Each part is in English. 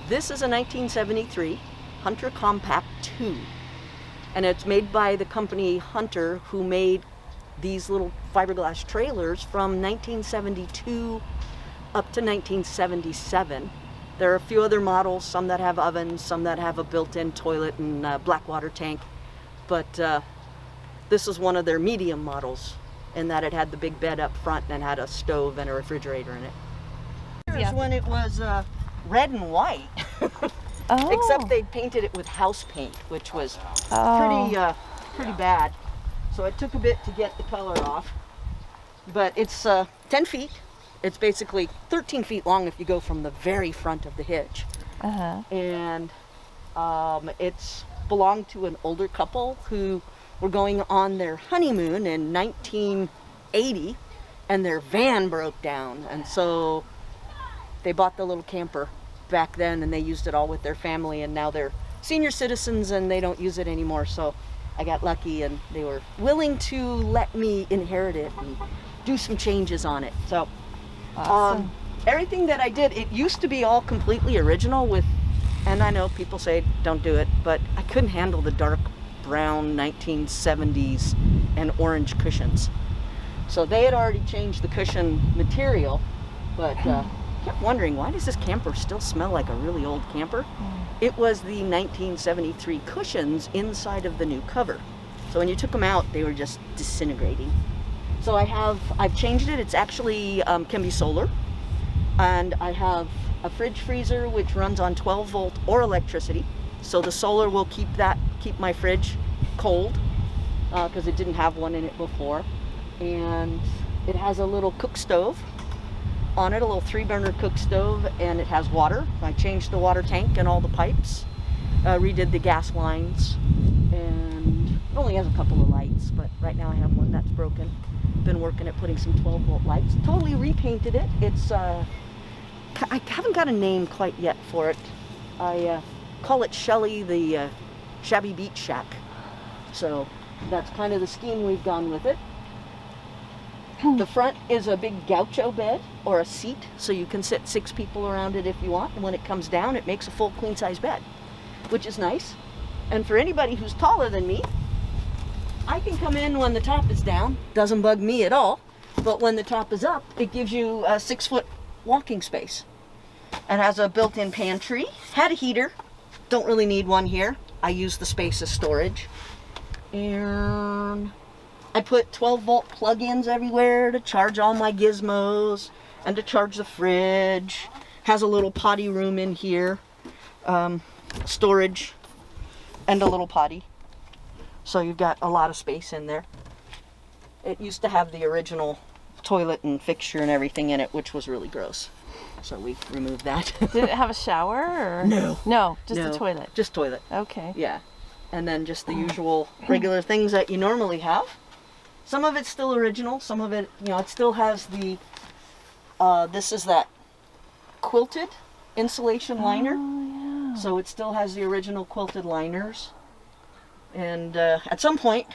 This is a 1973 Hunter Compact 2. And it's made by the company Hunter, who made these little fiberglass trailers from 1972 up to 1977. There are a few other models, some that have ovens, some that have a built-in toilet and black water tank. But this is one of their medium models, in that it had the big bed up front and had a stove and a refrigerator in it. Here's when it was red and white. Oh. Except they painted it with house paint, which was pretty bad. So it took a bit to get the color off. But it's 10 feet. It's basically 13 feet long if you go from the very front of the hitch. And it's belonged to an older couple who were going on their honeymoon in 1980, and their van broke down. And so they bought the little camper back then, and they used it all with their family, and now they're senior citizens and they don't use it anymore. So I got lucky and they were willing to let me inherit it and do some changes on it. So awesome. Everything that I did, it used to be all completely original with, and I know people say don't do it, but I couldn't handle the dark brown 1970s and orange cushions. So they had already changed the cushion material, but kept wondering, why does this camper still smell like a really old camper? It was the 1973 cushions inside of the new cover. So when you took them out, they were just disintegrating. So I've changed it. It's actually can be solar, and I have a fridge freezer which runs on 12 volt or electricity. So the solar will keep my fridge cold because it didn't have one in it before. And it has a little cook stove on it, a little 3-burner cook stove, and it has water. I changed the water tank and all the pipes, redid the gas lines, and it only has a couple of lights, but right now I have one that's broken. Been working at putting some 12 volt lights. Totally repainted it. It's I haven't got a name quite yet for it. I call it Shelly the Shabby Beach Shack. So that's kind of the scheme we've gone with it. The front is a big gaucho bed or a seat, so you can sit 6 people around it if you want. And when it comes down, it makes a full queen-size bed, which is nice. And for anybody who's taller than me, I can come in when the top is down. Doesn't bug me at all. But when the top is up, it gives you a 6-foot walking space. And has a built-in pantry. Had a heater. Don't really need one here. I use the space as storage. And I put 12 volt plug-ins everywhere to charge all my gizmos and to charge the fridge. Has a little potty room in here, storage, and a little potty. So you've got a lot of space in there. It used to have the original toilet and fixture and everything in it, which was really gross. So we removed that. Did it have a shower or? No. No, just a toilet. Just toilet. Okay. Yeah. And then just the usual regular things that you normally have. Some of it's still original, some of it, it still has the, this is that quilted insulation liner. Oh, yeah. So it still has the original quilted liners. And at some point,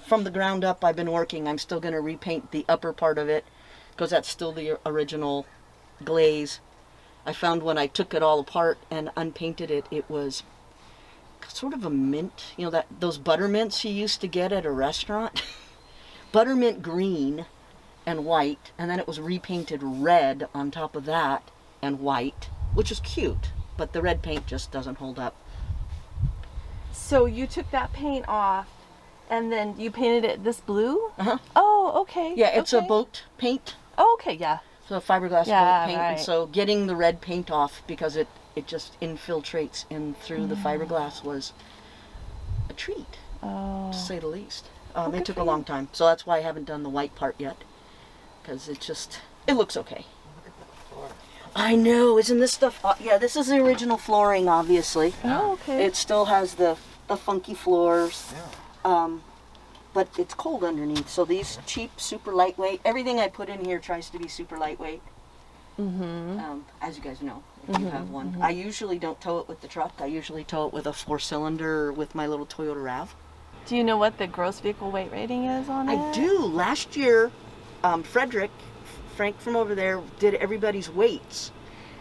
from the ground up, I've been working, I'm still going to repaint the upper part of it, because that's still the original glaze. I found when I took it all apart and unpainted it, it was sort of a mint, those buttermints you used to get at a restaurant. Buttermint green and white, and then it was repainted red on top of that and white, which is cute, but the red paint just doesn't hold up. So you took that paint off and then you painted it this blue? Uh-huh. Oh, okay. Yeah, it's a boat paint. Oh, okay, yeah. So a fiberglass boat paint, right. and so getting the red paint off because it just infiltrates in through the fiberglass was a treat, to say the least. It took a long time, so that's why I haven't done the white part yet, because it looks okay. I know, isn't this stuff? Yeah, this is the original flooring, obviously. Oh, okay. It still has the funky floors, but it's cold underneath. So these cheap, super lightweight. Everything I put in here tries to be super lightweight. As you guys know, if you have one. I usually don't tow it with the truck. I usually tow it with a 4-cylinder with my little Toyota RAV. Do you know what the gross vehicle weight rating is on it? I do. Last year, Frank from over there, did everybody's weights.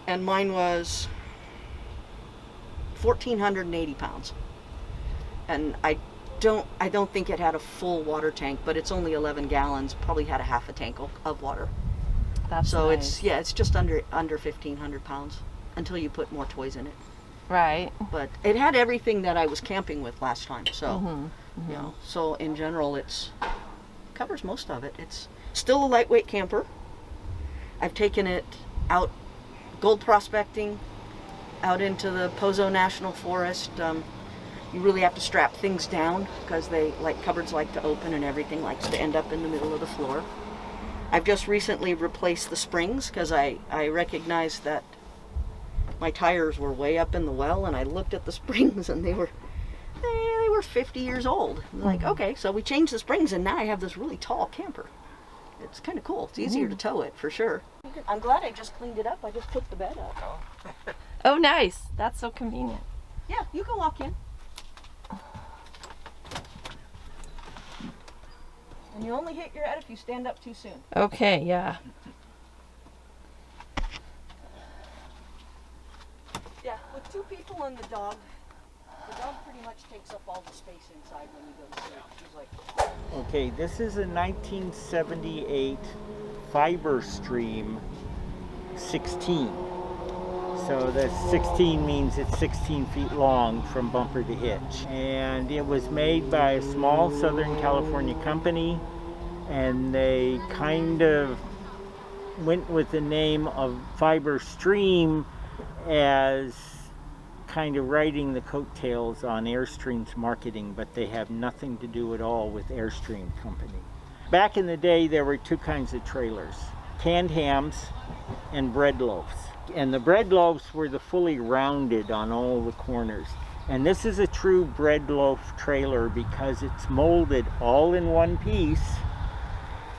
And mine was 1,480 pounds. And I don't think it had a full water tank, but it's only 11 gallons, probably had a half a tank of water. That's So nice. it's just under 1,500 pounds until you put more toys in it. Right. But it had everything that I was camping with last time. So, you know, so in general, covers most of it. It's still a lightweight camper. I've taken it out gold prospecting, out into the Pozo National Forest. You really have to strap things down because cupboards like to open and everything likes to end up in the middle of the floor. I've just recently replaced the springs because I recognized that my tires were way up in the well, and I looked at the springs and they were 50 years old. I'm like, okay, so we changed the springs and now I have this really tall camper. It's kind of cool. It's easier to tow it for sure. I'm glad I just cleaned it up. I just put the bed up. Oh, nice. That's so convenient. Yeah, you can walk in. And you only hit your head if you stand up too soon. Okay, yeah. Yeah, with 2 people and the dog pretty much takes up all the space inside when you go to sleep. She's like, Okay, this is a 1978 Fiberstream 16. So the 16 means it's 16 feet long from bumper to hitch. And it was made by a small Southern California company, and they kind of went with the name of Fiberstream as kind of riding the coattails on Airstream's marketing, but they have nothing to do at all with Airstream company. Back in the day, there were 2 kinds of trailers: canned hams and bread loaves. And the bread loaves were the fully rounded on all the corners. And this is a true bread loaf trailer because it's molded all in one piece,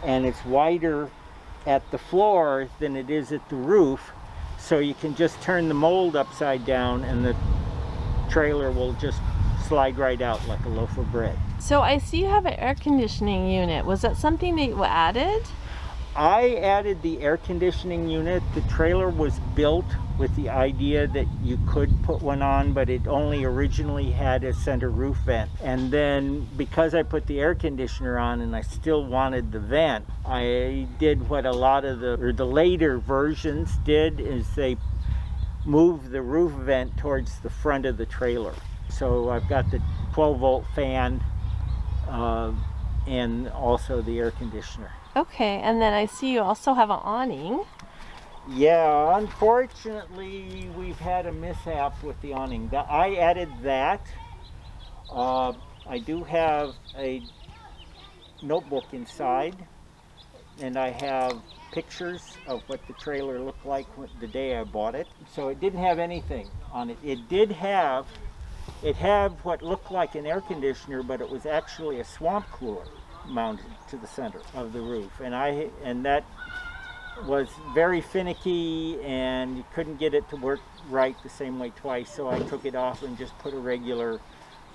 and it's wider at the floor than it is at the roof. So you can just turn the mold upside down and the trailer will just slide right out like a loaf of bread. So I see you have an air conditioning unit. Was that something that you added? I added the air conditioning unit. The trailer was built with the idea that you could put one on, but it only originally had a center roof vent. And then because I put the air conditioner on and I still wanted the vent, I did what a lot of the later versions did, is they moved the roof vent towards the front of the trailer. So I've got the 12-volt fan and also the air conditioner. Okay, and then I see you also have an awning. Yeah, unfortunately, we've had a mishap with the awning. I added that. I do have a notebook inside, and I have pictures of what the trailer looked like the day I bought it. So it didn't have anything on it. It had what looked like an air conditioner, but it was actually a swamp cooler mounted to the center of the roof, and that was very finicky, and you couldn't get it to work right the same way twice, so I took it off and just put a regular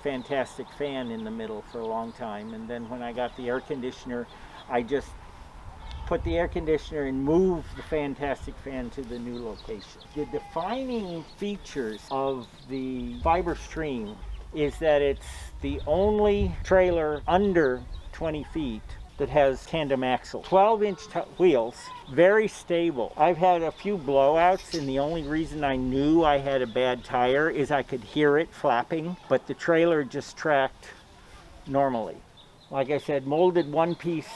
fantastic fan in the middle for a long time. And then when I got the air conditioner, I just put the air conditioner and moved the fantastic fan to the new location. The defining features of the Fiberstream is that it's the only trailer under 20 feet that has tandem axle, 12-inch wheels, very stable. I've had a few blowouts, and the only reason I knew I had a bad tire is I could hear it flapping, but the trailer just tracked normally. Like I said, molded one-piece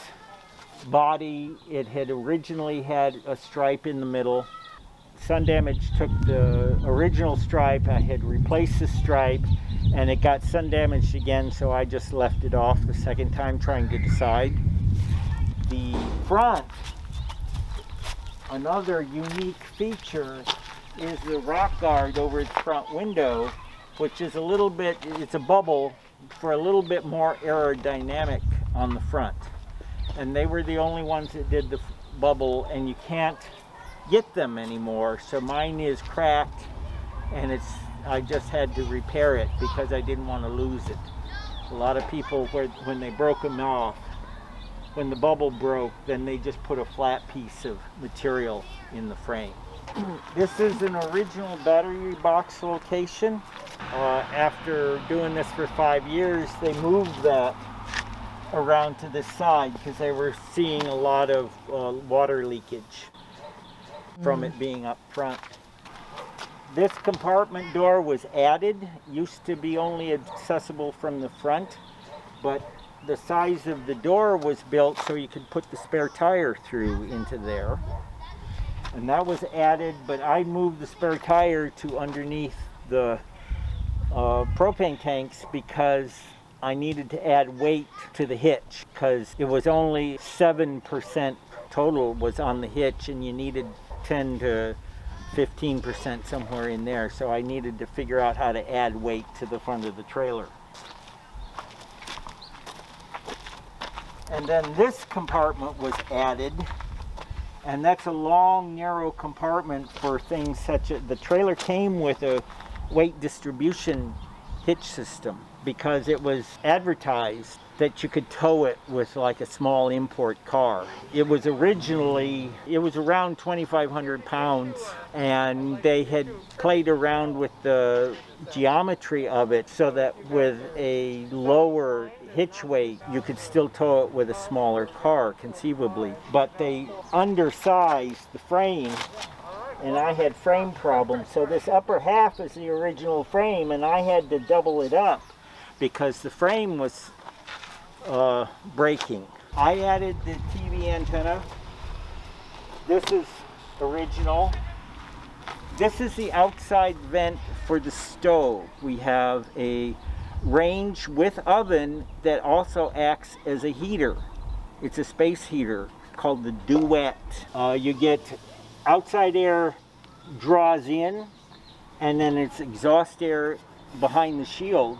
body. It had originally had a stripe in the middle. Sun damage took the original stripe. I had replaced the stripe, and it got sun damaged again, so I just left it off the second time trying to decide. The front, another unique feature is the rock guard over the front window, which is it's a bubble for a little bit more aerodynamic on the front. And they were the only ones that did the bubble, and you can't get them anymore, so mine is cracked, and I just had to repair it because I didn't want to lose it. A lot of people, when they broke them off, when the bubble broke, then they just put a flat piece of material in the frame. This is an original battery box location. After doing this for 5 years, they moved that around to this side because they were seeing a lot of water leakage from it being up front. This compartment door was added. Used to be only accessible from the front, but the size of the door was built so you could put the spare tire through into there. And that was added, but I moved the spare tire to underneath the propane tanks because I needed to add weight to the hitch, because it was only 7% total was on the hitch, and you needed 10 to 15% somewhere in there. So I needed to figure out how to add weight to the front of the trailer. And then this compartment was added, and that's a long, narrow compartment for things such as the trailer came with a weight distribution hitch system because it was advertised that you could tow it with like a small import car. It was around 2,500 pounds, and they had played around with the geometry of it so that with a lower hitch weight you could still tow it with a smaller car conceivably. But they undersized the frame, and I had frame problems. So this upper half is the original frame, and I had to double it up because the frame was breaking. I added the TV antenna. This is original. This is the outside vent for the stove. We have a range with oven that also acts as a heater. It's a space heater called the Duet. You get outside air draws in, and then it's exhaust air behind the shield.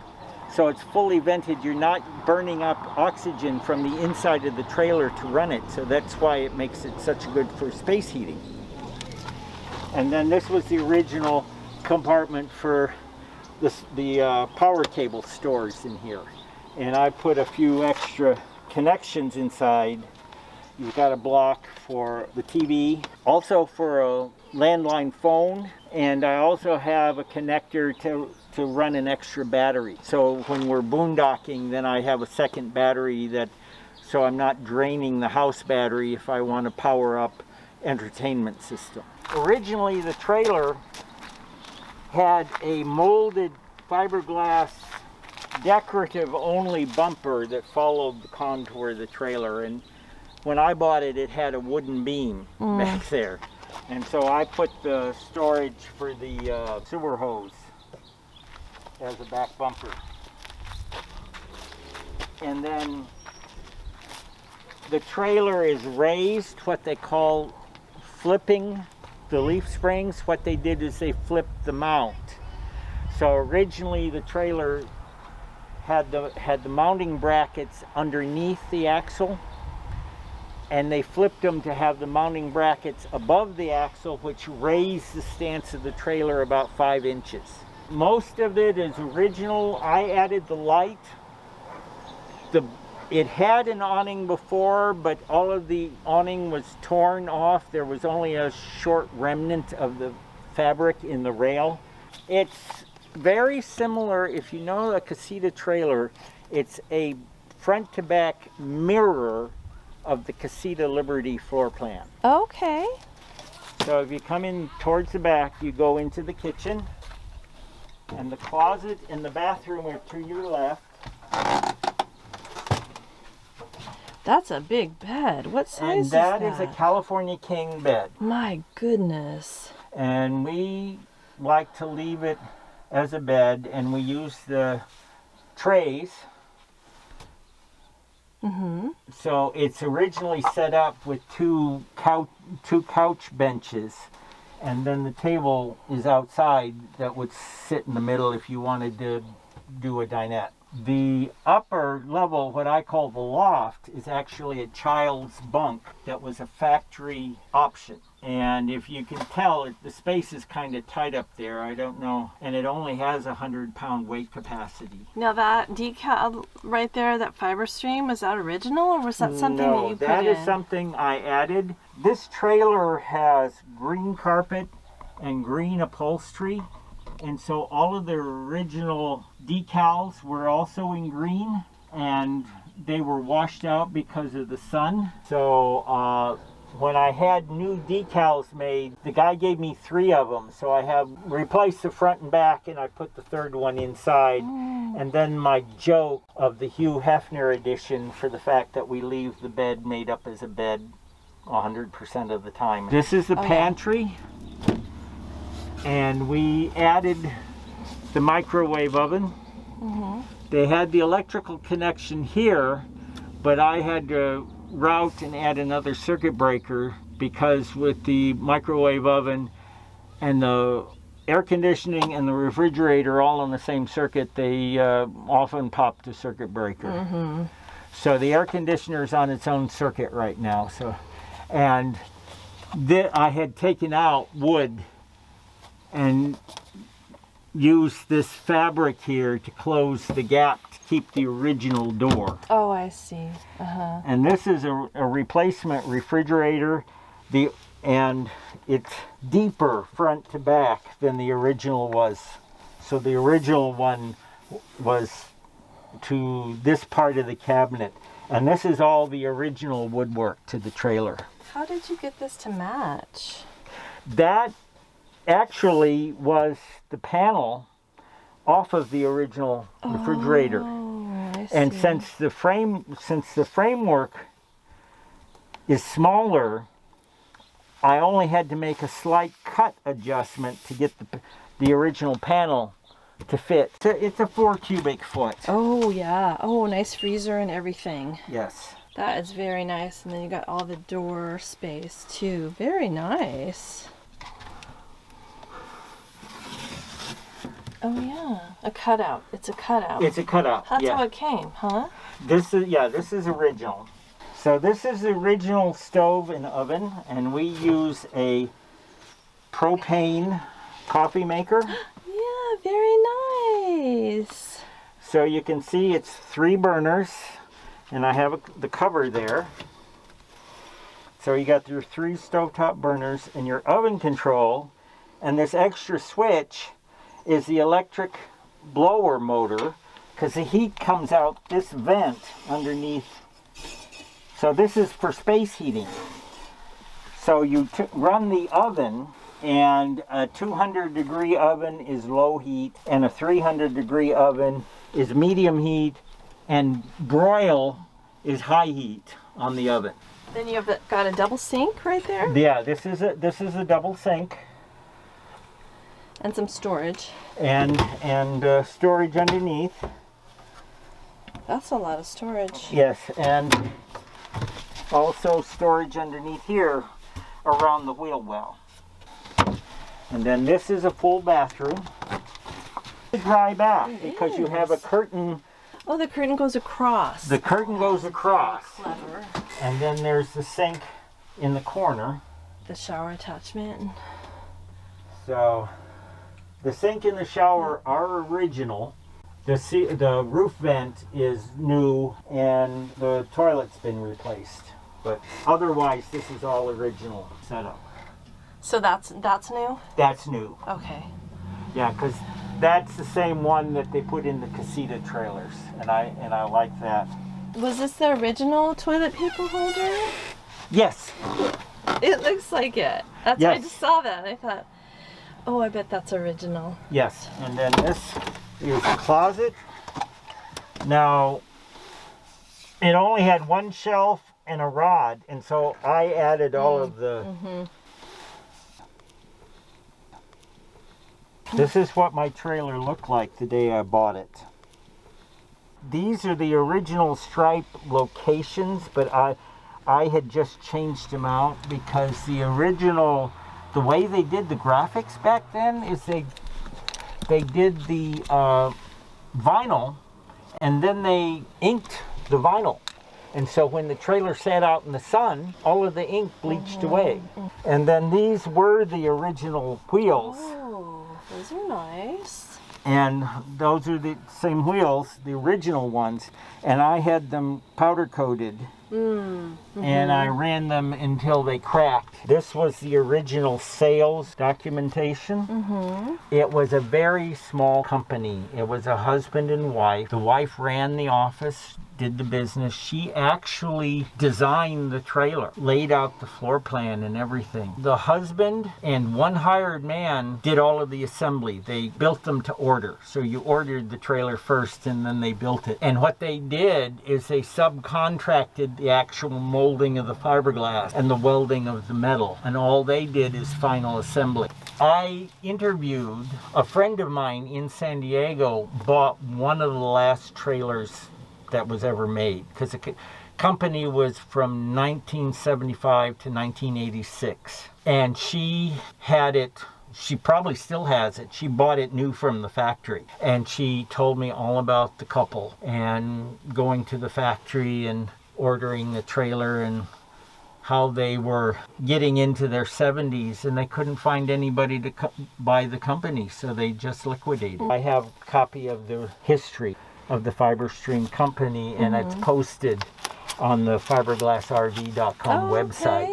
So it's fully vented. You're not burning up oxygen from the inside of the trailer to run it. So that's why it makes it such good for space heating. And then this was the original compartment for the power cable stores in here. And I put a few extra connections inside. You've got a block for the TV, also for a landline phone, and I also have a connector to run an extra battery. So when we're boondocking, then I have a second battery so I'm not draining the house battery if I want to power up entertainment system. Originally the trailer had a molded fiberglass decorative only bumper that followed the contour of the trailer, and when I bought it, it had a wooden beam back there. And so I put the storage for the sewer hose as a back bumper. And then the trailer is raised, what they call flipping the leaf springs. What they did is they flipped the mount. So originally the trailer had the mounting brackets underneath the axle, and they flipped them to have the mounting brackets above the axle, which raised the stance of the trailer about 5 inches. Most of it is original. I added the light. It had an awning before, but all of the awning was torn off. There was only a short remnant of the fabric in the rail. It's very similar, if you know a Casita trailer, it's a front to back mirror of the Casita Liberty floor plan. Okay. So if you come in towards the back, you go into the kitchen, and the closet and the bathroom are to your left. That's a big bed. What size is that? And that is a California king bed. My goodness. And we like to leave it as a bed, and we use the trays. So it's originally set up with two couch benches, and then the table is outside that would sit in the middle if you wanted to do a dinette. The upper level, what I call the loft, is actually a child's bunk that was a factory option. And if you can tell, the space is kind of tight up there. I don't know. And it only has 100-pound weight capacity. Now that decal right there, that Fiberstream, was that original, or was that something that you put in? No, that is something I added This trailer has green carpet and green upholstery, and so all of the original decals were also in green, and they were washed out because of the sun. So when I had new decals made, the guy gave me 3 of them. So I have replaced the front and back, and I put the 3rd one inside. And then my joke of the Hugh Hefner edition for the fact that we leave the bed made up as a bed 100% of the time. This is the pantry. And we added the microwave oven. They had the electrical connection here, but I had to route and add another circuit breaker because with the microwave oven and the air conditioning and the refrigerator all on the same circuit, they often pop the circuit breaker. So the air conditioner is on its own circuit right now. So, and I had taken out wood and use this fabric here to close the gap to keep the original door. Oh, I see. And this is a replacement refrigerator, and it's deeper front to back than the original was. So the original one was to this part of the cabinet, and this is all the original woodwork to the trailer. How did you get this to match? That actually was the panel off of the original refrigerator. I And see. since the framework is smaller, I only had to make a slight cut adjustment to get the original panel to fit. It's a 4 cubic foot. Oh yeah. Oh, nice freezer and everything. Yes. That is very nice. And then you got all the door space too. Very nice. Oh yeah, a cutout. It's a cutout. It's a cutout. That's yeah. how it came, huh? This is original. So this is the original stove and oven, and we use a propane coffee maker. Yeah, very nice. So you can see it's 3 burners, and I have the cover there. So you got your 3 stovetop burners and your oven control, and this extra switch is the electric blower motor, because the heat comes out this vent underneath. So this is for space heating. So you run the oven, and a 200-degree oven is low heat, and a 300-degree oven is medium heat, and broil is high heat on the oven. Then you have got a double sink right there. Yeah, this is a double sink. And some storage. And storage underneath. That's a lot of storage. Yes, and also storage underneath here around the wheel well. And then this is a full bathroom. Dry bath because you have a curtain. Oh, the curtain goes across. The curtain goes across. Clever. And then there's the sink in the corner. The shower attachment. So the sink and the shower are original. The roof vent is new, and the toilet's been replaced. But otherwise, this is all original setup. So that's new? That's new. Okay. Yeah, because that's the same one that they put in the casita trailers, and I like that. Was this the original toilet paper holder? Yes. It looks like it. That's Yes. I just saw that. I thought, oh, I bet that's original. Yes. And then this is the closet. Now, it only had 1 shelf and a rod, and so I added all of the... This is what my trailer looked like the day I bought it. These are the original stripe locations, but I had just changed them out because the original, the way they did the graphics back then is they did the vinyl, and then they inked the vinyl. And so when the trailer sat out in the sun, all of the ink bleached away. And then these were the original wheels. Oh, those are nice. And those are the same wheels, the original ones, and I had them powder coated and I ran them until they cracked. This was the original sales documentation. It was a very small company. It was a husband and wife. The wife ran the office, did the business. She actually designed the trailer, laid out the floor plan and everything. The husband and one hired man did all of the assembly. They built them to order. So you ordered the trailer first and then they built it. And what they did is they subcontracted the actual molding of the fiberglass and the welding of the metal. And all they did is final assembly. I interviewed a friend of mine in San Diego, bought one of the last trailers that was ever made, because the company was from 1975 to 1986, and she had it. She probably still has it. She bought it new from the factory, and she told me all about the couple and going to the factory and ordering the trailer and how they were getting into their 70s and they couldn't find anybody to buy the company, so they just liquidated. I have a copy of the history of the Fiberstream company, and it's posted on the fiberglassrv.com website.